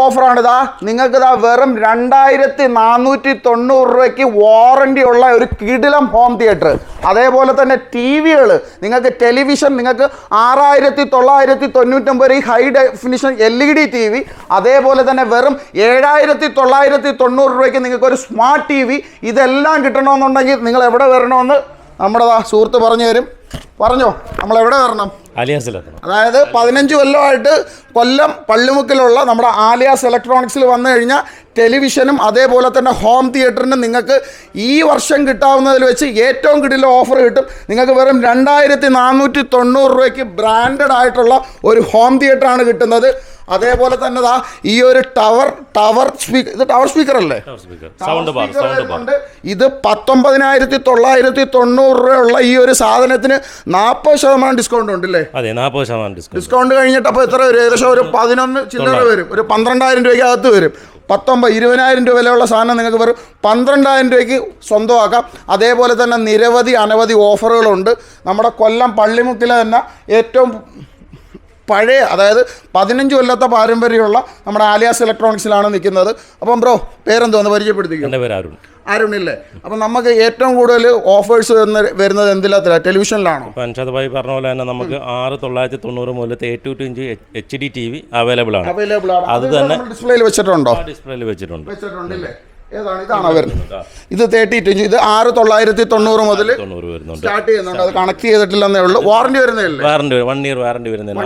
ഓഫറാണ്. ഇതാ നിങ്ങൾക്ക് ഇതാ വെറും 2490 രൂപയ്ക്ക് വാറണ്ടി ഉള്ള ഒരു കിടിലം ഹോം തിയേറ്റർ. അതേപോലെ തന്നെ ടി വികൾ, നിങ്ങൾക്ക് ടെലിവിഷൻ നിങ്ങൾക്ക് 6999 രൂപ ഹൈ ഡെഫിനിഷൻ LED TV. അതേപോലെ തന്നെ വെറും 7990 രൂപയ്ക്ക് നിങ്ങൾക്ക് ഒരു സ്മാർട്ട് TV. ഇതെല്ലാം കിട്ടണമെന്നുണ്ടെങ്കിൽ നിങ്ങൾ എവിടെ വരണമെന്ന് നമ്മുടെ സുഹൃത്ത് പറഞ്ഞു തരും. പറഞ്ഞോ, നമ്മൾ എവിടെ വരണം? അതായത് 15 കൊല്ലമായിട്ട് കൊല്ലം പള്ളിമുക്കിലുള്ള നമ്മുടെ ആലിയാസ് ഇലക്ട്രോണിക്സിൽ വന്നു കഴിഞ്ഞാൽ ടെലിവിഷനും അതേപോലെ തന്നെ ഹോം തിയേറ്ററിനും നിങ്ങൾക്ക് ഈ വർഷം കിട്ടാവുന്നതിൽ വെച്ച് ഏറ്റവും കിടിലൻ ഓഫർ കിട്ടും. നിങ്ങൾക്ക് വെറും 2490 രൂപയ്ക്ക് ബ്രാൻഡഡ് ആയിട്ടുള്ള ഒരു ഹോം തിയേറ്ററാണ് കിട്ടുന്നത്. അതേപോലെ തന്നെ ഈ ഒരു ടവർ സ്പീക്കർ, ഇത് ടവർ സ്പീക്കർ അല്ലേ? ഇത് 19,990 രൂപയുള്ള ഈ ഒരു സാധനത്തിന് 40% ഡിസ്കൗണ്ട് ഉണ്ട് അല്ലേ? അതെ, 40% ഡിസ്കൗണ്ട് കഴിഞ്ഞിട്ട് അപ്പോൾ എത്ര വരും? ഏകദേശം ഒരു 11 ചില്ലറ വരും. ഒരു 12,000 രൂപയ്ക്ക് അകത്ത് വരും. 20,000 രൂപ വിലയുള്ള സാധനം നിങ്ങൾക്ക് വെറും 12,000 രൂപയ്ക്ക് സ്വന്തമാക്കാം. അതേപോലെ തന്നെ അനവധി ഓഫറുകളുണ്ട്. നമ്മുടെ കൊല്ലം പള്ളിമുക്കിലെ തന്നെ ഏറ്റവും പഴയ, അതായത് 15 കൊല്ലത്തെ പാരമ്പര്യമുള്ള നമ്മുടെ ആലിയാസ് ഇലക്ട്രോണിക്സിലാണ് നിൽക്കുന്നത്. അപ്പം ബ്രോ പേരെന്തോന്ന് പരിചയപ്പെടുത്തിക്കും? എൻ്റെ പേര് അരുണില്ലേ? അപ്പം നമുക്ക് ഏറ്റവും കൂടുതൽ ഓഫേഴ്സ് വരുന്നത് എന്തിലാ? ടെലിവിഷനിലാണോ? അൻഷാദ് ഭായി പറഞ്ഞ പോലെ തന്നെ നമുക്ക് 6,990 മുതൽ 8.2 ഇഞ്ച് HD TV അവൈലബിൾ ആണ്. അത് തന്നെ ഡിസ്പ്ലേയിൽ വെച്ചിട്ടുണ്ടോ? ഡിസ്പ്ലേയിൽ വെച്ചിട്ടുണ്ടല്ലേ? ഏതാണ്? ഇതാണോ വരുന്നത്? ഇത് 32 ഇഞ്ച്. ഇത് 6,990 മുതൽ സ്റ്റാർട്ട് ചെയ്യുന്നുണ്ട്. അത് കണക്ട് ചെയ്തിട്ടില്ലെന്നേ ഉള്ളൂ. വാറണ്ടി വരുന്നില്ല? 1 ഇയർ വാറണ്ടി വരുന്നില്ല.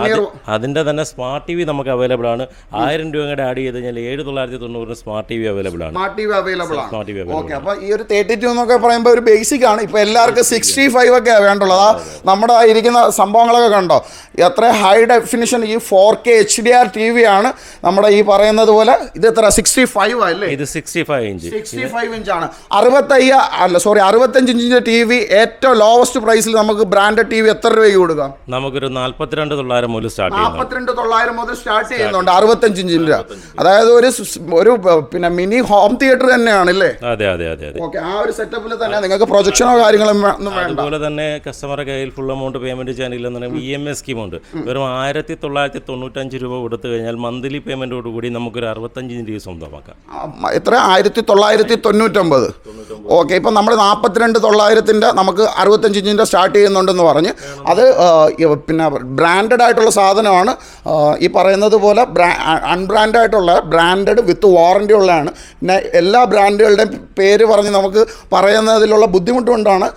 അതിന്റെ തന്നെ സ്മാർട്ട് TV നമുക്ക് അവൈലബിൾ ആണ്. 1000 രൂപ കൂടെ ആഡ് ചെയ്ത് കഴിഞ്ഞാൽ 7,990 സ്മാർട്ട് TV അവൈലബിൾ ആണ്. സ്മാർട്ട് TV അവൈലബിൾ ആണ്. ഓക്കെ, അപ്പോൾ ഈ ഒരു 32 എന്നൊക്കെ പറയുമ്പോൾ ഒരു ബേസിക് ആണ്. ഇപ്പോൾ എല്ലാവർക്കും 65 ഒക്കെ വേണ്ടുള്ളത്. നമ്മുടെ ഇരിക്കുന്ന സംഭവങ്ങളൊക്കെ കണ്ടോ? എത്ര ഹൈ ഡെഫിനിഷൻ ഈ 4K HDR TV ആണ് നമ്മുടെ ഈ പറയുന്നത് പോലെ. ഇത് എത്ര? 65 അല്ലേ? ഇത് 65 ഇഞ്ചാണ്. 65 ഇഞ്ചിന്റെ ടി വി ഏറ്റവും ലോവസ്റ്റ് പ്രൈസിൽ നമുക്ക് ബ്രാൻഡഡ് ടി വി എത്ര രൂപയ്ക്ക് കൊടുക്കാം? നമുക്കൊരു 42,900 മുതൽ സ്റ്റാർട്ട് ചെയ്യുന്നുണ്ട് 65 ഇഞ്ചിന്റെ. അതായത് ഒരു പിന്നെ മിനി ഹോം തിയേറ്റർ തന്നെയാണ് അല്ലേ? അതെ. ഓക്കെ, ആ ഒരു സെറ്റപ്പിൽ തന്നെ നിങ്ങൾക്ക് പ്രൊജക്ഷനോ കാര്യങ്ങളോ ഒന്നും വേണ്ട. അതുപോലെ തന്നെ കസ്റ്റമറുടെ കയ്യിൽ ഫുൾ എമൗണ്ട് പേയ്മെന്റ് ചെയ്യാനില്ലെന്നുണ്ടെങ്കിൽ EMI സ്കീം ഉണ്ട്. വെറും 1995 രൂപ കൊടുത്തു കഴിഞ്ഞാൽ മന്ത്ലി പേയ്മെന്റോട് കൂടി നമുക്കൊരു 65 ഇഞ്ച് സ്വന്തമാക്കാം. എത്ര? 1999. ഓക്കെ, ഇപ്പം നമ്മൾ 42,900 നമുക്ക് 65 ഇഞ്ചിൻ്റെ സ്റ്റാർട്ട് ചെയ്യുന്നുണ്ടെന്ന് പറഞ്ഞ്. അത് പിന്നെ ബ്രാൻഡഡ് ആയിട്ടുള്ള സാധനമാണ്. ഈ പറയുന്നത് പോലെ അൺബ്രാൻഡ് ആയിട്ടുള്ള, ബ്രാൻഡഡ് വിത്ത് വാറണ്ടി ഉള്ളതാണ്. പിന്നെ എല്ലാ ബ്രാൻഡുകളുടെയും പേര് പറഞ്ഞ് നമുക്ക് പറയുന്നതിലുള്ള ബുദ്ധിമുട്ട് കൊണ്ടാണ്.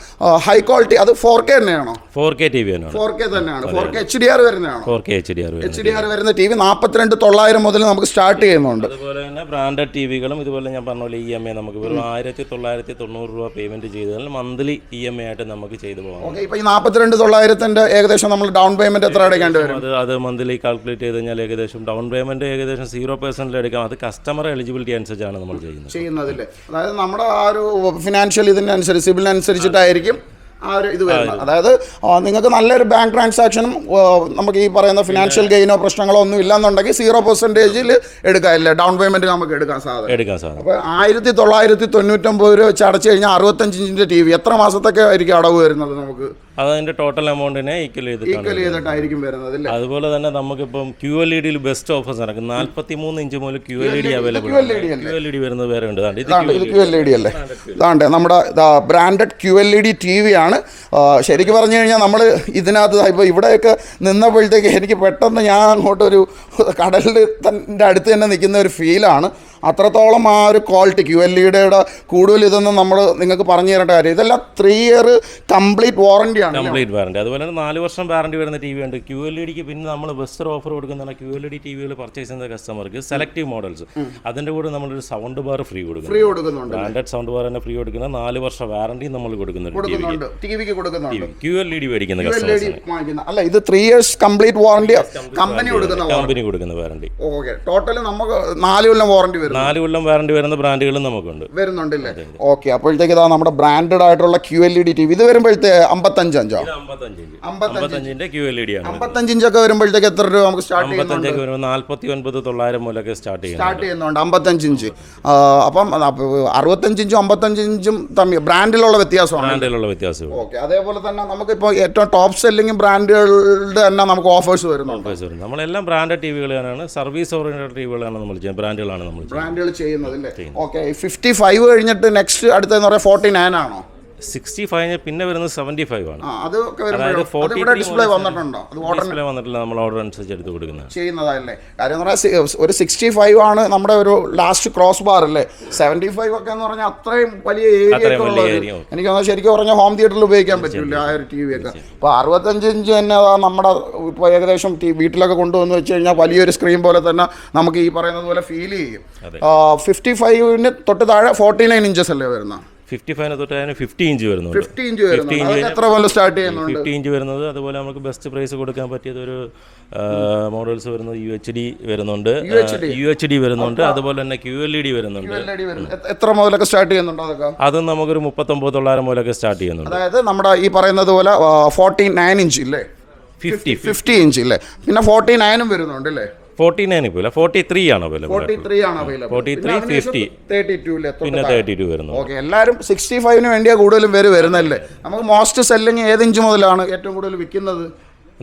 High quality. അത് 4K തന്നെയാണോ? 4K TV ആണ്. 4K തന്നെയാണ്. 4K HDR വരുന്നതാണോ? 4K HDR വരുന്ന TV 42,900 മുതൽ നമുക്ക് സ്റ്റാർട്ട് ചെയ്യുന്നുണ്ട്. അതുപോലെ തന്നെ ബ്രാൻഡഡ് ടിവികളും ഇതുപോലെ ഞാൻ പറഞ്ഞ പോലെ EMI നമുക്ക് വെറും 1990 രൂപ പേയ്മെന്റ് ചെയ്താൽ മന്ത്ലി EMI ആയിട്ട് നമുക്ക് ചെയ്തു പോകാം. ഓക്കെ, ഇപ്പോൾ ഈ 42,900 ഏകദേശം നമ്മൾ ഡൗൺ പേയ്മെന്റ് എത്ര അടയ്ക്കേണ്ടി വരും? അത് മന്ത്ലി കാൽക്കുലേറ്റ് ചെയ്ത് കഴിഞ്ഞാൽ ഏകദേശം ഡൗൺ പേയ്മെന്റ് ഏകദേശം 0% എടുക്കാം. അത് കസ്റ്റമർ എലിജിബിലിറ്റി അനുസരിച്ചാണ് നമ്മൾ ചെയ്യുന്നതില്ലേ? അതായത് നമ്മുടെ ആ ഒരു ഫിനാൻഷ്യൽ ഇതിനനുസരിച്ച്, സിബിലിനനുസരിച്ചിട്ടായിരിക്കും ആ ഒരു ഇത് വരുന്നത്. അതായത് നിങ്ങൾക്ക് നല്ലൊരു ബാങ്ക് ട്രാൻസാക്ഷനും നമുക്ക് ഈ പറയുന്ന ഫിനാൻഷ്യൽ ഗെയിനോ പ്രശ്നങ്ങളോ ഒന്നും ഇല്ലെന്നുണ്ടെങ്കിൽ 0% എടുക്കാമില്ല, ഡൗൺ പേയ്മെന്റ് നമുക്ക് എടുക്കാൻ സാധിക്കും. അപ്പോൾ 1999 രൂപ വെച്ച് അടച്ചു കഴിഞ്ഞാൽ 65 ഇഞ്ചിന്റെ TV എത്ര മാസത്തൊക്കെ ആയിരിക്കും അടവ് വരുന്നത്? നമുക്ക് അതിന്റെ ടോട്ടൽ എമൗണ്ടിനെ ഈക്വൽ ചെയ്തിട്ടായിരിക്കും വരുന്നത്. അതുപോലെ തന്നെ നമുക്കിപ്പം QLED ബെസ്റ്റ് ഓഫേഴ്സ് നടക്കും. 43 ഇഞ്ച് മുതൽ QLED അവൈലബിൾ. QLED വരുന്നത് വേറെ ഉണ്ട്. ഇത് QLED അല്ലേ? ഇതാണ്ട് നമ്മുടെ ബ്രാൻഡഡ് QLED TV ആണ്. ശരിക്കും പറഞ്ഞു കഴിഞ്ഞാൽ നമ്മൾ ഇതിനകത്ത് ഇപ്പോൾ ഇവിടെയൊക്കെ നിന്നപ്പോഴത്തേക്ക് എനിക്ക് പെട്ടെന്ന് ഞാൻ അങ്ങോട്ടൊരു കടലിൻ്റെ അടുത്ത് തന്നെ നിൽക്കുന്ന ഒരു ഫീലാണ്. അത്രത്തോളം ആ ഒരു ക്വാളിറ്റി QLEDയുടെ കൂടുതൽ ഇതൊന്നും നമ്മൾ നിങ്ങൾക്ക് പറഞ്ഞു തരേണ്ട കാര്യം. ഇതെല്ലാം 3 ഇയർ കംപ്ലീറ്റ് വാറണ്ടിയാണ്. അതുപോലെ തന്നെ 4 വർഷം വാറണ്ടി വരുന്ന TV ഉണ്ട്. QLEDക്ക് പിന്നെ നമ്മൾ ബെസ്റ്റ് ഓഫർ കൊടുക്കുന്നതാണ്. QLED TVകൾ പർച്ചേസ് ചെയ്യുന്ന കസ്റ്റമർക്ക് സെലക്റ്റീവ് മോഡൽസ്, അതിൻ്റെ കൂടെ നമ്മളൊരു സൗണ്ട് ബാർ ഫ്രീ കൊടുക്കുന്നുണ്ട്. ബ്രാൻഡഡ് സൗണ്ട് ബാർ തന്നെ ഫ്രീ കൊടുക്കുന്ന 4 വർഷ വാറണ്ടി നമ്മൾ കൊടുക്കുന്നുണ്ട്. QLED മേടിക്കുന്ന കസ്റ്റമേഴ്സിന് അല്ല, ഇത് 3 ഇയേഴ്സ് കംപ്ലീറ്റ് വാറണ്ടി കമ്പനി കൊടുക്കുന്ന വാറണ്ടി. ഓക്കെ, ടോട്ടൽ നമുക്ക് 4 കൊല്ലം വാറണ്ടി വരും. 4 കൊല്ലം വാറണ്ടി വരുന്ന ബ്രാൻഡുകളും വരുന്നുണ്ടല്ലേ? ഓക്കെ, അപ്പോഴത്തേക്ക് ഇതാ നമ്മുടെ ബ്രാൻഡഡ് ആയിട്ടുള്ള QLED TV ഇത് വരുമ്പോഴത്തെ 55 ഇഞ്ചോ? 55 QLED ആണ്. 55 ഇഞ്ചൊക്കെ വരുമ്പോഴത്തേക്ക് എത്ര രൂപ നമുക്ക് സ്റ്റാർട്ട് ചെയ്യുന്നുണ്ട്? 49,900 മുതലൊക്കെ സ്റ്റാർട്ട് ചെയ്യുന്നുണ്ട് 55 ഇഞ്ച്. അപ്പം 65 ഇഞ്ചും 55 ഇഞ്ചും തമ്മിൽ ബ്രാൻഡിലുള്ള വ്യത്യാസമാണ്. ഓക്കെ, അതേപോലെ തന്നെ നമുക്കിപ്പോൾ ഏറ്റവും ടോപ്പ് സെല്ലിംഗ് ബ്രാൻഡുകളുടെ തന്നെ നമുക്ക് ഓഫേഴ്സ് വരുന്നുണ്ട്. നമ്മളെല്ലാം ബ്രാൻഡഡ് TVകളാണ്, സർവീസ് ഓറിയന്റഡ് TVകളാണ് നമ്മൾ ചെയ്യുന്നത്, ബ്രാൻഡുകൾ ചെയ്യുന്നത് അല്ലേ? ഓക്കെ, 55 കഴിഞ്ഞിട്ട് നെക്സ്റ്റ് അടുത്തെന്ന് പറയാൻ 49 ആണോ? 65 പിന്നെ വരുന്നത് 75 ആണ്. ഡിസ്പ്ലേ വന്നിട്ടുണ്ടോ? ഡിസ്പ്ലേ വന്നിട്ടില്ല, നമ്മൾ ഓർഡർ അനുസരിച്ച് എടുത്ത് ചെയ്യുന്നതല്ലേ? കാര്യം എന്ന് പറഞ്ഞാൽ ഒരു 65 ആണ് നമ്മുടെ ഒരു ലാസ്റ്റ് ക്രോസ് ബാർ അല്ലേ? 75 ഒക്കെ എന്ന് പറഞ്ഞാൽ അത്രയും വലിയ ഏരിയ എനിക്ക് തോന്നുന്നു ശരിക്കും പറഞ്ഞാൽ ഹോം തിയേറ്ററിൽ ഉപയോഗിക്കാൻ പറ്റില്ല ആ ഒരു TV ഒക്കെ. ഇപ്പോൾ 65 ഇഞ്ച് തന്നെ നമ്മുടെ ഇപ്പോൾ ഏകദേശം വീട്ടിലൊക്കെ കൊണ്ടുവന്ന് വെച്ച് കഴിഞ്ഞാൽ വലിയൊരു സ്ക്രീൻ പോലെ തന്നെ നമുക്ക് ഈ പറയുന്നത് പോലെ ഫീൽ ചെയ്യും. 55 തൊട്ട് താഴെ 49 ഇഞ്ചസ് അല്ലേ വരുന്നത്? 55 തൊട്ട് 50 ഇഞ്ച് വരുന്നുണ്ട്. 50 ഇഞ്ച് വരുന്നത്. അതുപോലെ നമുക്ക് ബെസ്റ്റ് പ്രൈസ് കൊടുക്കാൻ പറ്റിയത് ഒരു മോഡൽസ് വരുന്നത് UHD വരുന്നുണ്ട്, UHD വരുന്നുണ്ട്, അതുപോലെ തന്നെ QLED വരുന്നുണ്ട്. എത്ര മുതലൊക്കെ സ്റ്റാർട്ട് ചെയ്യുന്നുണ്ട് അതൊക്കെ? അതും നമുക്കൊരു 39,900 മുതലൊക്കെ സ്റ്റാർട്ട് ചെയ്യുന്നുണ്ട്. അതായത് നമ്മുടെ ഈ പറയുന്നത് പോലെ 49 ഇഞ്ച് ഇല്ലേ? 50 ഇഞ്ച് ഇല്ലേ? പിന്നെ 49 വരുന്നുണ്ട് അല്ലേ? 49 ഇപ്പോൾ 43 ആണ് അവൈലബിൾ. 43, 50, 32 പിന്നെ 32 വരുന്നു. ഓക്കെ, എല്ലാവരും 65 വേണ്ടിയാ കൂടുതലും വരുന്നല്ലേ? നമുക്ക് മോസ്റ്റ് സെല്ലിങ് ഏത് ഇഞ്ച് മുതലാണ് ഏറ്റവും കൂടുതൽ വിൽക്കുന്നത്?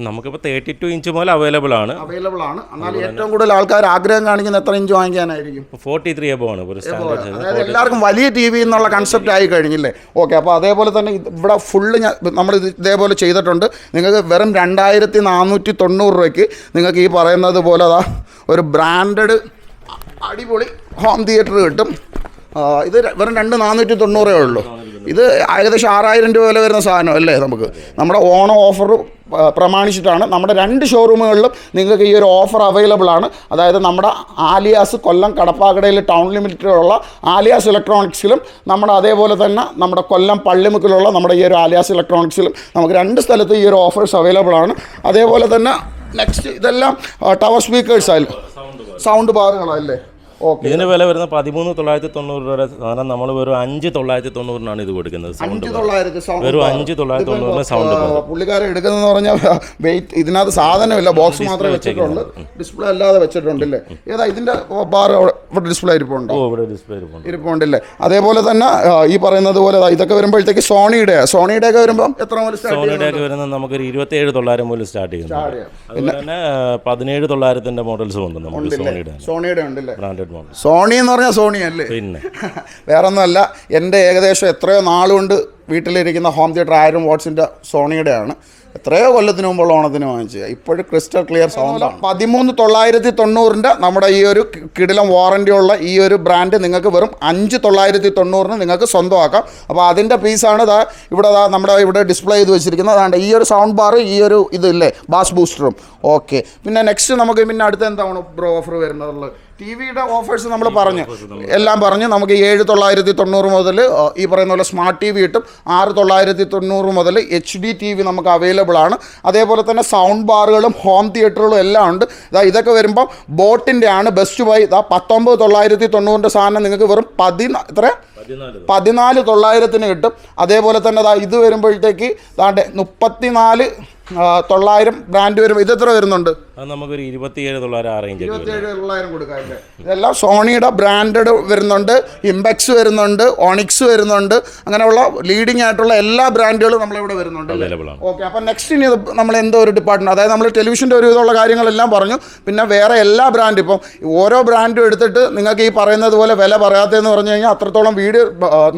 നമുക്കിപ്പോൾ 32 ഇഞ്ച് മുതൽ അവൈലബിൾ ആണ്. എന്നാൽ ഏറ്റവും കൂടുതൽ ആൾക്കാർ ആഗ്രഹം കാണിക്കുന്ന എത്ര ഇഞ്ച് വാങ്ങിക്കാനായിരിക്കും? 43 എബോ ആണ്. അതായത് എല്ലാവർക്കും വലിയ TV എന്നുള്ള കൺസെപ്റ്റ് ആയി കഴിഞ്ഞില്ലേ? ഓക്കെ, അപ്പോൾ അതേപോലെ തന്നെ ഇവിടെ ഫുള്ള് നമ്മൾ ഇതേപോലെ ചെയ്തിട്ടുണ്ട്. നിങ്ങൾക്ക് വെറും 2,490 രൂപയ്ക്ക് നിങ്ങൾക്ക് ഈ പറയുന്നത് പോലെ അതാ ഒരു ബ്രാൻഡഡ് അടിപൊളി ഹോം തിയേറ്റർ കിട്ടും. ഇത് വെറും 2,490 ഉള്ളൂ. ഇത് ഏകദേശം 6,000 രൂപ വില വരുന്ന സാധനം അല്ലേ? നമ്മുടെ ഓണം ഓഫർ പ്രമാണിച്ചിട്ടാണ് നമ്മുടെ 2 ഷോറൂമുകളിലും നിങ്ങൾക്ക് ഈ ഒരു ഓഫർ അവൈലബിൾ ആണ്. അതായത് നമ്മുടെ ആലിയാസ് കൊല്ലം കടപ്പാക്കടയിൽ ടൗൺ ലിമിറ്റിലുള്ള ആലിയാസ് ഇലക്ട്രോണിക്സിലും നമ്മുടെ അതേപോലെ തന്നെ നമ്മുടെ കൊല്ലം പള്ളിമുക്കിലുള്ള നമ്മുടെ ഈ ഒരു ആലിയാസ് ഇലക്ട്രോണിക്സിലും നമുക്ക് 2 സ്ഥലത്ത് ഈ ഒരു ഓഫേഴ്സ് അവൈലബിൾ ആണ്. അതേപോലെ തന്നെ നെക്സ്റ്റ് ഇതെല്ലാം ടവർ സ്പീക്കേഴ്സ് ആയാലും സൗണ്ട് ബാറുകളല്ലേ? ഓക്കെ, ഇതിന് വില വരുന്നത് 13,990 രൂപ സാധനം നമ്മൾ വെറും 5,990 ഇത് കൊടുക്കുന്നത്. വെറും 5,990 സൗണ്ട് പുള്ളിക്കാരെ എടുക്കുന്നതെന്ന് പറഞ്ഞാൽ വെയിറ്റ് ഇതിനകത്ത് സാധനമില്ല, ബോക്സ് മാത്രമേ വെച്ചിട്ടുണ്ട്, ഡിസ്പ്ലേ അല്ലാതെ വെച്ചിട്ടുണ്ടല്ലേ? ഏതാ ഇതിന്റെ ബാർ ഇവിടെ ഡിസ്പ്ലേ ഇരിപ്പുണ്ടല്ലേ? അതേപോലെ തന്നെ ഈ പറയുന്നത് പോലെ ഇതൊക്കെ വരുമ്പോഴത്തേക്ക് സോണിയുടെ ഒക്കെ വരുമ്പോൾ എത്ര മുതൽ സോണിയുടെ ഒക്കെ വരുന്നത് നമുക്കൊരു 27,900 മുതൽ സ്റ്റാർട്ട് ചെയ്യുന്നു. അതുപോലെ തന്നെ 17,900 മോഡൽസും ഉണ്ട് നമുക്ക് സോണിയുടെ ഉണ്ടല്ലേ? സോണി എന്ന് പറഞ്ഞാൽ സോണി അല്ലേ? പിന്നെ വേറൊന്നുമല്ല, എൻ്റെ ഏകദേശം എത്രയോ നാളുകൊണ്ട് വീട്ടിലിരിക്കുന്ന ഹോം തിയേറ്റർ 1000 വാട്ട്സിൻ്റെ സോണിയുടെയാണ്. എത്രയോ കൊല്ലത്തിന് മുമ്പുള്ള ഓണത്തിന് വാങ്ങിച്ചത്. ഇപ്പോഴും ക്രിസ്റ്റൽ ക്ലിയർ സൗണ്ടാണ്. 13,990 നമ്മുടെ ഈ ഒരു കിടിലം വാറൻറ്റിയുള്ള ഈ ഒരു ബ്രാൻഡ് നിങ്ങൾക്ക് വെറും 5,990 നിങ്ങൾക്ക് സ്വന്തമാക്കാം. അപ്പോൾ അതിൻ്റെ പീസാണ് നമ്മുടെ ഇവിടെ ഡിസ്പ്ലേ ചെയ്ത് വെച്ചിരിക്കുന്നത്. അതാണ്ട് ഈ ഒരു സൗണ്ട് ബാർ, ഈ ഒരു ഇതില്ലേ ബാസ് ബൂസ്റ്ററും. ഓക്കെ, പിന്നെ നെക്സ്റ്റ് നമുക്ക് പിന്നെ അടുത്ത എന്താണ് ബ്രോ ഓഫർ വരുന്നത്? TVയുടെ ഓഫേഴ്സ് നമ്മൾ എല്ലാം പറഞ്ഞു. നമുക്ക് 7,990 മുതൽ ഈ പറയുന്ന പോലെ സ്മാർട്ട് TV കിട്ടും. 6,990 മുതൽ HD TV നമുക്ക് അവൈലബിൾ ആണ്. അതേപോലെ തന്നെ സൗണ്ട് ബാറുകളും ഹോം തിയേറ്ററുകളും എല്ലാം ഉണ്ട്. ഇതൊക്കെ വരുമ്പോൾ ബോട്ടിൻ്റെ ആണ്. ബെസ്റ്റ് ബൈ 19,990 സാധനം നിങ്ങൾക്ക് വെറും 14,900 കിട്ടും. അതേപോലെ തന്നെ ഇത് വരുമ്പോഴത്തേക്ക് 34,900 ബ്രാൻഡ് വരുമ്പോൾ ഇതെത്ര വരുന്നുണ്ട്? നമുക്കൊരു 27,900 കൊടുക്കാം. ഇതെല്ലാം സോണിയുടെ ബ്രാൻഡഡ് വരുന്നുണ്ട്, ഇംപെക്സ് വരുന്നുണ്ട്, ഓണിക്സ് വരുന്നുണ്ട്, അങ്ങനെയുള്ള ലീഡിംഗ് ആയിട്ടുള്ള എല്ലാ ബ്രാൻഡുകളും നമ്മളിവിടെ വരുന്നുണ്ട്. ഓക്കെ, അപ്പം നെക്സ്റ്റ് ഇനി നമ്മൾ എന്തോ ഒരു ഡിപ്പാർട്ട്മെൻറ്റ്, അതായത് നമ്മൾ ടെലിവിഷൻ്റെ ഒരുവിധമുള്ള കാര്യങ്ങളെല്ലാം പറഞ്ഞു. പിന്നെ വേറെ എല്ലാ ബ്രാൻഡും ഇപ്പം ഓരോ ബ്രാൻഡും എടുത്തിട്ട് നിങ്ങൾക്ക് ഈ പറയുന്നത് പോലെ വില പറയാത്തതെന്ന് പറഞ്ഞു കഴിഞ്ഞാൽ അത്രത്തോളം വീഡിയോ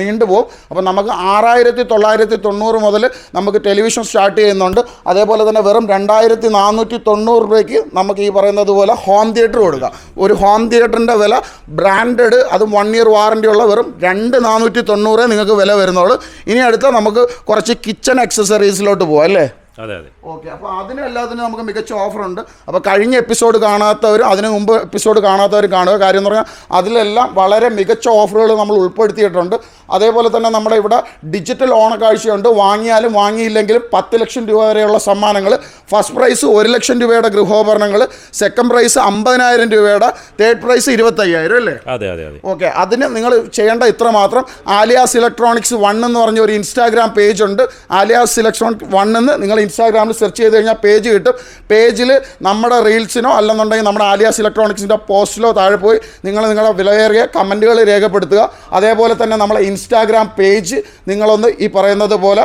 നീണ്ടുപോകും. അപ്പം നമുക്ക് 6,990 മുതൽ നമുക്ക് ടെലിവിഷൻ സ്റ്റാർട്ട് ചെയ്യുന്നുണ്ട്. അതേപോലെ തന്നെ വെറും 2,490 രൂപയ്ക്ക് നമുക്ക് ഈ പറയുന്നത് പോലെ ഹോം തിയേറ്റർ കൊടുക്കാം. ഒരു ഹോം തിയേറ്ററിൻ്റെ വില ബ്രാൻഡഡ്, അതും 1 ഇയർ വാറൻറ്റി ഉള്ള വെറും 2,490 നിങ്ങൾക്ക് വില വരുന്നുള്ളൂ. ഇനി അടുത്ത നമുക്ക് കുറച്ച് കിച്ചൺ അക്സസറീസിലോട്ട് പോകാം അല്ലേ? അതെ അതെ. ഓക്കെ, അപ്പോൾ അതിനും എല്ലാത്തിനും നമുക്ക് മികച്ച ഓഫറുണ്ട്. അപ്പോൾ കഴിഞ്ഞ എപ്പിസോഡ് കാണാത്തവരും അതിന് മുമ്പ് എപ്പിസോഡ് കാണാത്തവരും കാണുക. കാര്യം എന്ന് പറഞ്ഞാൽ അതിലെല്ലാം വളരെ മികച്ച ഓഫറുകൾ നമ്മൾ ഉൾപ്പെടുത്തിയിട്ടുണ്ട്. അതേപോലെ തന്നെ നമ്മുടെ ഇവിടെ ഡിജിറ്റൽ ഓണക്കാഴ്ചയുണ്ട്. വാങ്ങിയാലും വാങ്ങിയില്ലെങ്കിലും 10 ലക്ഷം രൂപ വരെയുള്ള സമ്മാനങ്ങൾ. ഫസ്റ്റ് പ്രൈസ് 1 ലക്ഷം രൂപയുടെ ഗൃഹോപകരണങ്ങൾ, സെക്കൻഡ് പ്രൈസ് 50,000 രൂപയുടെ, തേർഡ് പ്രൈസ് 25,000 അല്ലേ? അതെ അതെ അതെ. ഓക്കെ, അതിന് നിങ്ങൾ ചെയ്യേണ്ട ഇത്ര മാത്രം. ആലിയാസ് ഇലക്ട്രോണിക്സ് 1 എന്ന് പറഞ്ഞ ഒരു ഇൻസ്റ്റാഗ്രാം പേജ് ഉണ്ട്. ആലിയാസ് ഇലക്ട്രോണിക് 1 എന്ന് നിങ്ങൾ ഇൻസ്റ്റാഗ്രാമിൽ സെർച്ച് ചെയ്ത് കഴിഞ്ഞാൽ പേജ് കിട്ടും. പേജിൽ നമ്മുടെ റീൽസിനോ അല്ലെന്നുണ്ടെങ്കിൽ നമ്മുടെ ആലിയാസ് ഇലക്ട്രോണിക്സിൻ്റെ പോസ്റ്റിലോ താഴെ പോയി നിങ്ങളുടെ വിലയേറിയ കമൻറ്റുകൾ രേഖപ്പെടുത്തുക. അതേപോലെ തന്നെ നമ്മളെ ഇൻസ്റ്റാഗ്രാം പേജ് നിങ്ങളൊന്ന് ഈ പറയുന്നത് പോലെ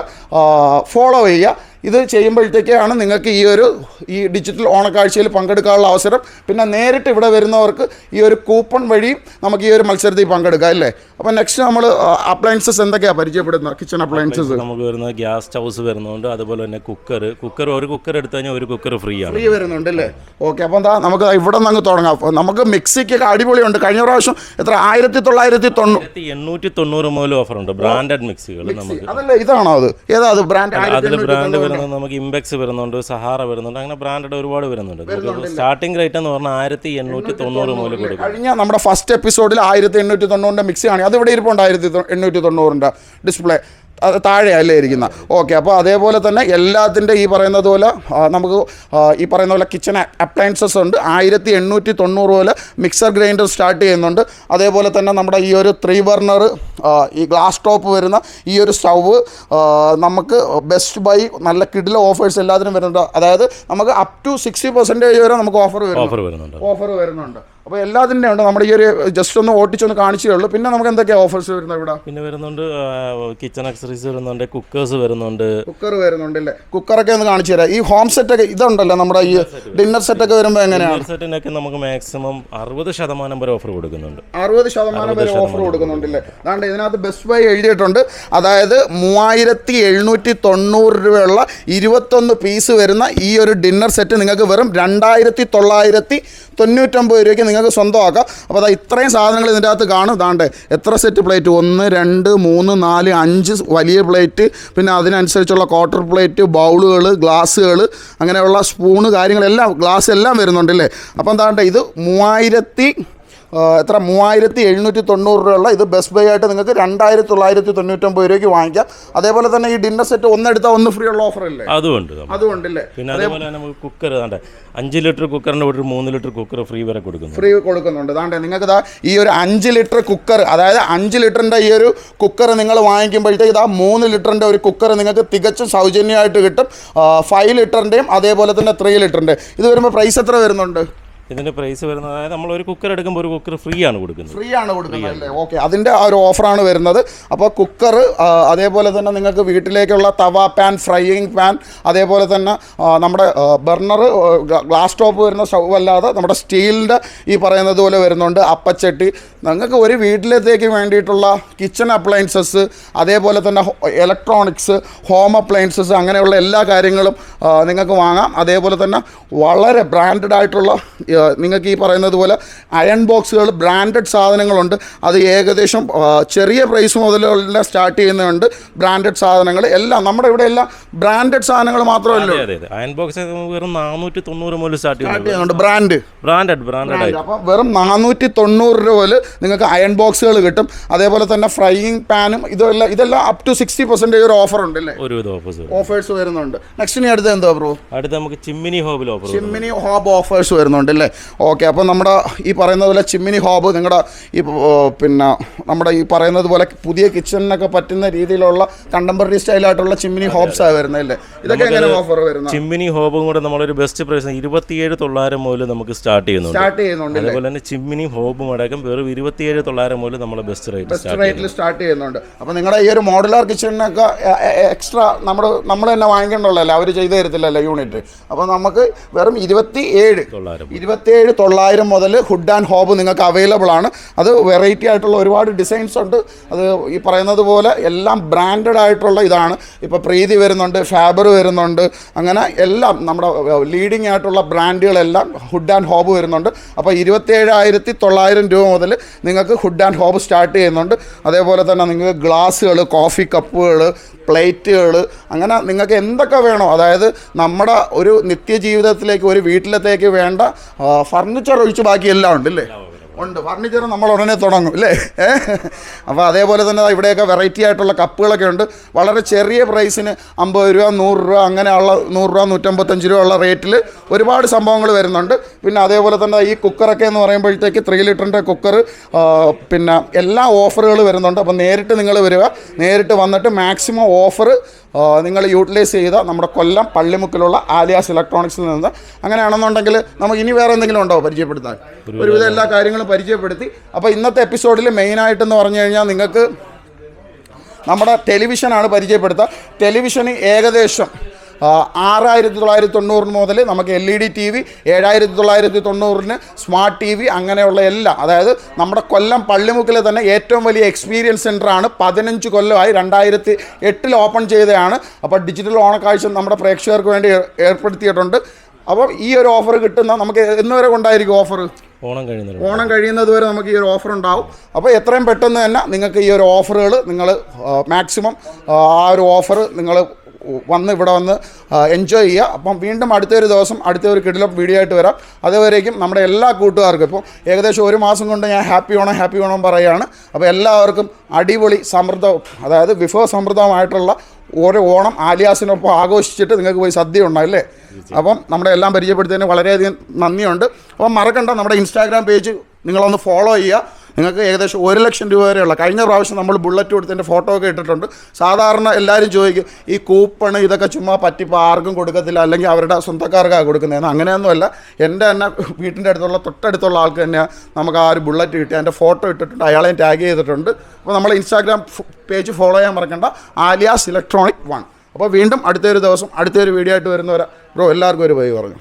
ഫോളോ ചെയ്യുക. ഇത് ചെയ്യുമ്പോഴത്തേക്കാണ് നിങ്ങൾക്ക് ഈ ഡിജിറ്റൽ ഓണക്കാഴ്ചയിൽ പങ്കെടുക്കാനുള്ള അവസരം. പിന്നെ നേരിട്ട് ഇവിടെ വരുന്നവർക്ക് ഈ ഒരു കൂപ്പൺ വഴിയും നമുക്ക് ഈ ഒരു മത്സരത്തിൽ പങ്കെടുക്കാം അല്ലേ? അപ്പോൾ നെക്സ്റ്റ് നമ്മൾ അപ്ലയൻസസ് എന്തൊക്കെയാണ് പരിചയപ്പെടുന്നത്? കിച്ചൺ അപ്ലയൻസസ് നമുക്ക് വരുന്നത് ഗ്യാസ് സ്റ്റൗസ് വരുന്നുണ്ട്. അതുപോലെ തന്നെ കുക്കർ ഒരു കുക്കർ എടുത്തു കഴിഞ്ഞാൽ ഒരു കുക്കർ ഫ്രീ വരുന്നുണ്ട് അല്ലേ? ഓക്കെ, അപ്പോൾ എന്താ നമുക്ക് ഇവിടെ നിന്ന് തുടങ്ങാം. നമുക്ക് മിക്സിക്കൊക്കെ അടിപൊളിയുണ്ട്. കഴിഞ്ഞ പ്രാവശ്യം എത്ര 1890 മുതൽ ഓഫറുണ്ട്. ബ്രാൻഡഡ് മിക്സികൾ നമുക്ക്. അതല്ലേ, ഇതാണോ അത്? ഏതാ അത് ബ്രാൻഡ്? നമുക്ക് ഇംബെക്സ് വരുന്നുണ്ട്, സഹാറ വരുന്നുണ്ട്, അങ്ങനെ ബ്രാൻഡഡ് ഒരുപാട് വരുന്നുണ്ട്. സ്റ്റാർട്ടിംഗ് റേറ്റ് എന്ന് പറഞ്ഞാൽ 1890 മുതൽ കൊടുക്കും. കഴിഞ്ഞ നമ്മുടെ ഫസ്റ്റ് എപ്പിസോഡിൽ 1890 മിക്സി ആണ്. അത് ഇവിടെ ഇരിപ്പുണ്ട് 1890 ഡിസ്പ്ലേ താഴെയല്ലേ ഇരിക്കുന്ന. ഓക്കെ, അപ്പോൾ അതേപോലെ തന്നെ എല്ലാത്തിൻ്റെ ഈ പറയുന്നത് പോലെ നമുക്ക് ഈ പറയുന്ന പോലെ കിച്ചൺ അപ്ലയൻസസ് ഉണ്ട്. 1890 പോലെ മിക്സർ ഗ്രൈൻഡർ സ്റ്റാർട്ട് ചെയ്യുന്നുണ്ട്. അതേപോലെ തന്നെ നമ്മുടെ ഈ ഒരു 3 ബർണർ ഈ ഗ്ലാസ് ടോപ്പ് വരുന്ന ഈ ഒരു സ്റ്റൗവ് നമുക്ക് ബെസ്റ്റ് ബൈ നല്ല കിഡിലെ ഓഫേഴ്സ് എല്ലാത്തിനും വരുന്നുണ്ട്. അതായത് നമുക്ക് അപ് ടു 60% വരെ നമുക്ക് ഓഫർ വരുന്നുണ്ട്. അപ്പോൾ എല്ലാത്തിൻ്റെ ഉണ്ട്. നമ്മുടെ ഈ ഒരു ജസ്റ്റ് ഒന്ന് ഓട്ടിച്ചൊന്ന് കാണിച്ചേ ഉള്ളൂ. പിന്നെ നമുക്ക് എന്തൊക്കെയാണ് ഓഫേഴ്സ് വരുന്നത് ഇവിടെ? പിന്നെ വരുന്നുണ്ട് കിച്ചൺ അക്സറീസ് വരുന്നുണ്ട്, കുക്കേഴ്സ് വരുന്നുണ്ട്. കുക്കർ വരുന്നുണ്ടല്ലേ? കുക്കറൊക്കെ ഒന്ന് കാണിച്ചു തരാം. ഈ ഹോം സെറ്റൊക്കെ ഇതുണ്ടല്ലോ, നമ്മുടെ ഈ ഡിന്നർ സെറ്റൊക്കെ വരുമ്പോൾ എങ്ങനെയാണ്? ഡിന്നർ സെറ്റിനൊക്കെ നമുക്ക് മാക്സിമം 60% വരെ ഓഫർ കൊടുക്കുന്നുണ്ട്. 60% വരെ ഓഫർ കൊടുക്കുന്നുണ്ടല്ലേ? അതാണ്ട് ഇതിനകത്ത് ബെസ്റ്റ് ബൈ എഴുതിയിട്ടുണ്ട്. അതായത് 3790 രൂപയുള്ള 21 പീസ് വരുന്ന ഈ ഒരു ഡിന്നർ സെറ്റ് നിങ്ങൾക്ക് വെറും 2999 രൂപയ്ക്ക് നിങ്ങൾക്ക് സ്വന്തമാക്കാം. അപ്പോൾ അതാ ഇത്രയും സാധനങ്ങൾ ഇതിൻ്റെ അകത്ത് കാണും. ദാണ്ട് എത്ര സെറ്റ് പ്ലേറ്റ്, 1 2 3 4 5 വലിയ പ്ലേറ്റ്, പിന്നെ അതിനനുസരിച്ചുള്ള ക്വാർട്ടർ പ്ലേറ്റ്, ബൗളുകൾ, ഗ്ലാസ്സുകൾ, അങ്ങനെയുള്ള സ്പൂണ് കാര്യങ്ങളെല്ലാം ഗ്ലാസ് എല്ലാം വരുന്നുണ്ടല്ലേ? അപ്പം ദാണ്ട് ഇത് 3790 രൂപയുള്ള ഇത് ബെസ്റ്റ് ബൈ ആയിട്ട് നിങ്ങൾക്ക് 2999 രൂപയ്ക്ക് വാങ്ങിക്കാം. അതേപോലെ തന്നെ ഈ ഡിന്നർ സെറ്റ് ഒന്നെടുത്താൽ ഒന്ന് ഫ്രീ ഉള്ള ഓഫർ അല്ലേ? അതുകൊണ്ടല്ലേ? പിന്നെ അതേപോലെ നമുക്ക് കുക്കർ 5 ലിറ്റർ കുക്കറിൻ്റെ ഒരു 3 ലിറ്റർ കുക്കർ ഫ്രീ വരെ കൊടുക്കുന്നുണ്ട്. അതാണ്ട് നിങ്ങൾക്ക് ഈ ഒരു 5 ലിറ്റർ കുക്കർ, അതായത് 5 ലിറ്ററിൻ്റെ ഈ ഒരു കുക്കർ നിങ്ങൾ വാങ്ങിക്കുമ്പോഴത്തേക്ക് 3 ലിറ്ററിൻ്റെ ഒരു കുക്കർ നിങ്ങൾക്ക് തികച്ചും സൗജന്യമായിട്ട് കിട്ടും. 5 ലിറ്ററിൻ്റെയും അതേപോലെ തന്നെ 3 ലിറ്ററിൻ്റെ. ഇത് വരുമ്പോൾ പ്രൈസ് എത്ര വരുന്നുണ്ട്? ഇതിൻ്റെ പ്രൈസ് വരുന്നത്, അതായത് നമ്മൾ ഒരു കുക്കർ എടുക്കുമ്പോൾ ഒരു കുക്കർ ഫ്രീ ആണ് കൊടുക്കുന്നത് അല്ലേ? ഓക്കെ, അതിൻ്റെ ആ ഒരു ഓഫറാണ് വരുന്നത്. അപ്പോൾ കുക്കർ, അതേപോലെ തന്നെ നിങ്ങൾക്ക് വീട്ടിലേക്കുള്ള തവ പാൻ, ഫ്രൈയിങ് പാൻ, അതേപോലെ തന്നെ നമ്മുടെ ബർണർ, ഗ്ലാസ് ടോപ്പ് വരുന്ന സ്റ്റൗ അല്ലാതെ നമ്മുടെ സ്റ്റീലിൻ്റെ ഈ പറയുന്നത് പോലെ വരുന്നുണ്ട്. അപ്പച്ചട്ടി, നിങ്ങൾക്ക് ഒരു വീട്ടിലത്തേക്ക് വേണ്ടിയിട്ടുള്ള കിച്ചൺ അപ്ലയൻസസ്, അതേപോലെ തന്നെ ഇലക്ട്രോണിക്സ്, ഹോം അപ്ലയൻസസ്, അങ്ങനെയുള്ള എല്ലാ കാര്യങ്ങളും നിങ്ങൾക്ക് വാങ്ങാം. അതേപോലെ തന്നെ വളരെ ബ്രാൻഡഡ് ആയിട്ടുള്ള നിങ്ങൾക്ക് ഈ പറയുന്നത് പോലെ അയൺ ബോക്സുകൾ, ബ്രാൻഡഡ് സാധനങ്ങളുണ്ട്. അത് ഏകദേശം ചെറിയ പ്രൈസ് മുതലെല്ലാം സ്റ്റാർട്ട് ചെയ്യുന്നുണ്ട്. ബ്രാൻഡഡ് സാധനങ്ങൾ എല്ലാം നമ്മുടെ ഇവിടെ എല്ലാം ബ്രാൻഡഡ് സാധനങ്ങൾ മാത്രമല്ല. അയൺ ബോക്സ് വെറും 490 മുതൽ സ്റ്റാർട്ട് ചെയ്യുന്നുണ്ട്. ബ്രാൻഡഡ്. അപ്പോൾ വെറും 490 രൂപ മുതൽ നിങ്ങൾക്ക് അയൺ ബോക്സുകൾ കിട്ടും. അതേപോലെ തന്നെ ഫ്രൈയിങ് പാനും ഇതെല്ലാം അപ് ടു 60% ഒരു ഓഫർ ഉണ്ട് അല്ലേ? ഓഫേഴ്സ് വരുന്നുണ്ട്. നെക്സ്റ്റ് ഇനി അടുത്ത് എന്തോ ബ്രോ? അടുത്ത നമുക്ക് ചിമ്മിനി ഹോബ് ഓഫേഴ്സ് വരുന്നുണ്ട് അല്ലേ? ഓക്കെ, അപ്പോൾ നമ്മുടെ ഈ പറയുന്നത് പോലെ ചിമ്മിനി ഹോബ് നിങ്ങളുടെ ഈ പിന്നെ നമ്മുടെ ഈ പറയുന്നത് പോലെ പുതിയ കിച്ചണിനൊക്കെ പറ്റുന്ന രീതിയിലുള്ള കണ്ടംപററി സ്റ്റൈലായിട്ടുള്ള ചിമ്മിനി ഹോബ്സാണ് വരുന്നത് അല്ലേ? ഇതൊക്കെ എങ്ങനെ ഓഫർ വരുന്നത്? ചിമ്മിനി ഹോബും കൂടെ നമ്മളൊരു ബെസ്റ്റ് പ്രൈസ് 27,900 മുതൽ നമുക്ക് സ്റ്റാർട്ട് ചെയ്യുന്നുണ്ട്. അതുപോലെ തന്നെ ചിമ്മിനി ഹോബും അടക്കം വെറും 27,900 മുതൽ നമ്മൾ ബെസ്റ്റ് റേറ്റിൽ സ്റ്റാർട്ട് ചെയ്യുന്നുണ്ട്. അപ്പോൾ നിങ്ങളുടെ ഈ ഒരു മോഡുലാർ കിച്ചണിനൊക്കെ എക്സ്ട്രാ നമ്മൾ തന്നെ വാങ്ങിക്കേണ്ടതല്ലേ? അവർ ചെയ്തു തരത്തില്ലല്ലോ യൂണിറ്റ്. അപ്പോൾ നമുക്ക് വെറും 27,900 27,900 മുതൽ ഹുഡ് ആൻഡ് ഹോബ് നിങ്ങൾക്ക് അവൈലബിൾ ആണ്. അത് വെറൈറ്റി ആയിട്ടുള്ള ഒരുപാട് ഡിസൈൻസ് ഉണ്ട്. അത് ഈ പറയുന്നത് പോലെ എല്ലാം ബ്രാൻഡഡ് ആയിട്ടുള്ള ഇതാണ്. ഇപ്പോൾ പ്രീതി വരുന്നുണ്ട്, ഫാബർ വരുന്നുണ്ട്, അങ്ങനെ എല്ലാം നമ്മുടെ ലീഡിങ് ആയിട്ടുള്ള ബ്രാൻഡുകളെല്ലാം ഹുഡ് ആൻഡ് ഹോബ് വരുന്നുണ്ട്. അപ്പോൾ 27,900 രൂപ മുതൽ നിങ്ങൾക്ക് ഹുഡ് ആൻഡ് ഹോബ് സ്റ്റാർട്ട് ചെയ്യുന്നുണ്ട്. അതേപോലെ തന്നെ നിങ്ങൾക്ക് ഗ്ലാസ്സുകൾ, കോഫി കപ്പുകൾ, പ്ലേറ്റുകൾ, അങ്ങനെ നിങ്ങൾക്ക് എന്തൊക്കെ വേണോ, അതായത് നമ്മുടെ ഒരു നിത്യജീവിതത്തിലേക്ക് ഒരു വീട്ടിലത്തേക്ക് വേണ്ട ഫർണിച്ചർ ഒഴിച്ച് ബാക്കി എല്ലാം ഉണ്ട് അല്ലേ? ഉണ്ട്. ഫർണിച്ചർ നമ്മൾ ഉടനെ തുടങ്ങും അല്ലേ? അപ്പോൾ അതേപോലെ തന്നെ ഇവിടെയൊക്കെ വെറൈറ്റി ആയിട്ടുള്ള കപ്പുകളൊക്കെ ഉണ്ട്. വളരെ ചെറിയ പ്രൈസിന് 50 രൂപ, 100 രൂപ, അങ്ങനെയുള്ള 100 രൂപ, 155 രൂപ ഉള്ള റേറ്റിൽ ഒരുപാട് സംഭവങ്ങൾ വരുന്നുണ്ട്. പിന്നെ അതേപോലെ തന്നെ ഈ കുക്കറൊക്കെ എന്ന് പറയുമ്പോഴത്തേക്ക് 3 ലിറ്ററിൻ്റെ കുക്കർ, പിന്നെ എല്ലാ ഓഫറുകൾ വരുന്നുണ്ട്. അപ്പോൾ നേരിട്ട് നിങ്ങൾ വരിക, നേരിട്ട് വന്നിട്ട് മാക്സിമം ഓഫർ നിങ്ങൾ യൂട്ടിലൈസ് ചെയ്ത നമ്മുടെ കൊല്ലം പള്ളിമുക്കിലുള്ള ആലിയാസ് ഇലക്ട്രോണിക്സിൽ നിന്ന്. അങ്ങനെയാണെന്നുണ്ടെങ്കിൽ നമുക്ക് ഇനി വേറെ എന്തെങ്കിലും ഉണ്ടോ പരിചയപ്പെടുത്താൻ? ഒരുവിധം എല്ലാ കാര്യങ്ങളും പരിചയപ്പെടുത്തി. അപ്പോൾ ഇന്നത്തെ എപ്പിസോഡിൽ മെയിനായിട്ടെന്ന് പറഞ്ഞു കഴിഞ്ഞാൽ നിങ്ങൾക്ക് നമ്മുടെ ടെലിവിഷനാണ് പരിചയപ്പെടുത്തുക. ടെലിവിഷന് ഏകദേശം 6,990 മുതൽ നമുക്ക് LED TV, 7,990 സ്മാർട്ട് TV, അങ്ങനെയുള്ള എല്ലാം. അതായത് നമ്മുടെ കൊല്ലം പള്ളിമുക്കിലെ തന്നെ ഏറ്റവും വലിയ എക്സ്പീരിയൻസ് സെൻ്ററാണ്. 15 കൊല്ലമായി, 2008 ഓപ്പൺ ചെയ്തതാണ്. അപ്പോൾ ഡിജിറ്റൽ ഓണക്കാഴ്ച നമ്മുടെ പ്രേക്ഷകർക്ക് വേണ്ടി ഏർപ്പെടുത്തിയിട്ടുണ്ട്. അപ്പോൾ ഈ ഒരു ഓഫർ കിട്ടുന്ന നമുക്ക് എന്നുവരെ കൊണ്ടായിരിക്കും ഓഫർ? ഓണം കഴിയുന്നത് വരെ നമുക്ക് ഈ ഒരു ഓഫർ ഉണ്ടാവും. അപ്പോൾ എത്രയും പെട്ടെന്ന് തന്നെ നിങ്ങൾക്ക് ഈ ഒരു ഓഫറുകൾ നിങ്ങൾ മാക്സിമം ആ ഒരു ഓഫർ നിങ്ങൾ ഇവിടെ വന്ന് എൻജോയ് ചെയ്യുക. അപ്പം വീണ്ടും അടുത്തൊരു ദിവസം അടുത്ത ഒരു കിടിലം വീഡിയോ ആയിട്ട് വരാം. അതുവരേക്കും നമ്മുടെ എല്ലാ കൂട്ടുകാർക്കും ഇപ്പോൾ ഏകദേശം 1 മാസം കൊണ്ട് ഞാൻ ഹാപ്പി ഓണം പറയുകയാണ്. അപ്പോൾ എല്ലാവർക്കും അടിപൊളി സമൃദ്ധവും, അതായത് വിഭവസമൃദ്ധമായിട്ടുള്ള ഓരോ ഓണം ആലിയാസിനൊപ്പം ആഘോഷിച്ചിട്ട് നിങ്ങൾക്ക് പോയി സദ്യ ഉണ്ടാവില്ലേ? അപ്പം നമ്മുടെ എല്ലാം പരിചയപ്പെടുത്തിയതിന് വളരെയധികം നന്ദിയുണ്ട്. അപ്പം മറക്കണ്ട, നമ്മുടെ ഇൻസ്റ്റാഗ്രാം പേജ് നിങ്ങളൊന്ന് ഫോളോ ചെയ്യുക. നിങ്ങൾക്ക് ഏകദേശം 1 ലക്ഷം രൂപ വരെയുള്ള, കഴിഞ്ഞ പ്രാവശ്യം നമ്മൾ ബുള്ളറ്റ് കൊടുത്തതിൻ്റെ ഫോട്ടോ ഒക്കെ ഇട്ടിട്ടുണ്ട്. സാധാരണ എല്ലാവരും ചോദിക്കും ഈ കൂപ്പണ് ഇതൊക്കെ ചുമ്മാ പറ്റിപ്പോൾ ആർക്കും കൊടുക്കത്തില്ല, അല്ലെങ്കിൽ അവരുടെ സ്വന്തക്കാർക്കാണ് കൊടുക്കുന്നതെന്ന്. അങ്ങനെയൊന്നുമല്ല, എൻ്റെ തന്നെ വീട്ടിൻ്റെ അടുത്തുള്ള തൊട്ടടുത്തുള്ള ആൾക്ക് തന്നെ നമുക്ക് ആ ഒരു ബുള്ളറ്റ് കിട്ടി, അതിൻ്റെ ഫോട്ടോ ഇട്ടിട്ടുണ്ട്, അയാളെയും ടാഗ് ചെയ്തിട്ടുണ്ട്. അപ്പോൾ നമ്മൾ ഇൻസ്റ്റാഗ്രാം പേജ് ഫോളോ ചെയ്യാൻ മറക്കണ്ട, ആലിയാസ് ഇലക്ട്രോണിക് 1. അപ്പോൾ വീണ്ടും അടുത്തൊരു ദിവസം അടുത്തൊരു വീഡിയോ ആയിട്ട് വരുന്നവരെ ബ്രോ എല്ലാവർക്കും ഒരു ബൈ പറഞ്ഞു.